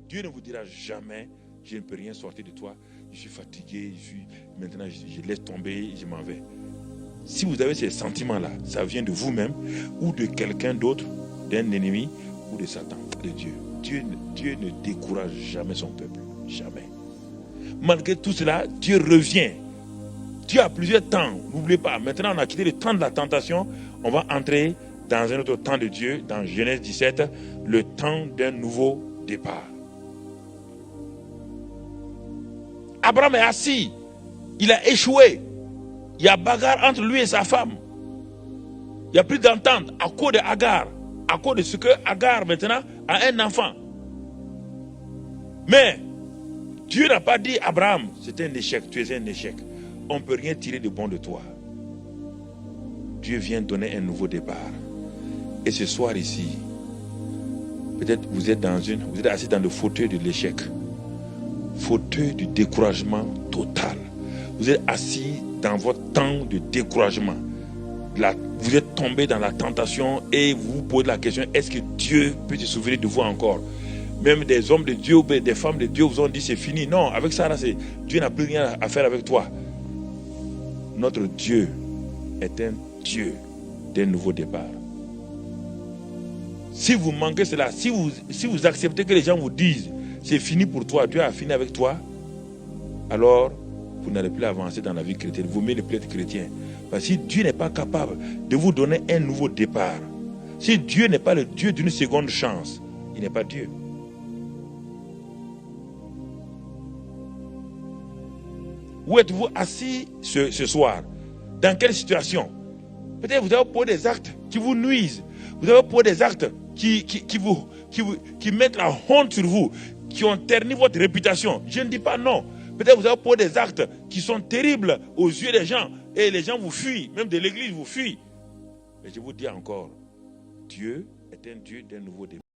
Dieu ne vous dira jamais, je ne peux rien sortir de toi, je suis fatigué, maintenant je laisse tomber, je m'en vais. Si vous avez ces sentiments-là, ça vient de vous-même ou de quelqu'un d'autre, d'un ennemi ou de Satan, de Dieu. Dieu ne décourage jamais son peuple, jamais. Malgré tout cela, Dieu revient. Dieu a plusieurs temps, n'oubliez pas. Maintenant, on a quitté le temps de la tentation, on va entrer dans un autre temps de Dieu, dans Genèse 17, le temps d'un nouveau départ. Abraham est assis, il a échoué. Il y a bagarre entre lui et sa femme. Il n'y a plus d'entente à cause de Agar. À cause de ce que Agar maintenant a un enfant. Mais Dieu n'a pas dit Abraham, c'est un échec, tu es un échec. On ne peut rien tirer de bon de toi. Dieu vient donner un nouveau départ. Et ce soir ici, peut-être vous êtes assis dans le fauteuil de l'échec. Fauteuil du découragement total. Vous êtes assis dans votre temps de découragement. Vous êtes tombé dans la tentation et vous vous posez la question, est-ce que Dieu peut se souvenir de vous encore? Même des hommes de Dieu ou des femmes de Dieu vous ont dit c'est fini. Non, avec ça, là, Dieu n'a plus rien à faire avec toi. Notre Dieu est un Dieu d'un nouveau départ. Si vous manquez cela, si vous acceptez que les gens vous disent c'est fini pour toi, Dieu a fini avec toi, alors vous n'allez plus avancer dans la vie chrétienne. Vous mettez ne plus être chrétien. Parce que si Dieu n'est pas capable de vous donner un nouveau départ, si Dieu n'est pas le Dieu d'une seconde chance, il n'est pas Dieu. Où êtes-vous assis ce soir? Dans quelle situation? Peut-être vous avez posé des actes qui vous nuisent. Vous avez posé des actes qui mettent la honte sur vous, qui ont terni votre réputation. Je ne dis pas non. Peut-être vous avez posé des actes qui sont terribles aux yeux des gens et les gens vous fuient, même de l'église vous fuient. Mais je vous dis encore, Dieu est un Dieu d'un nouveau départ.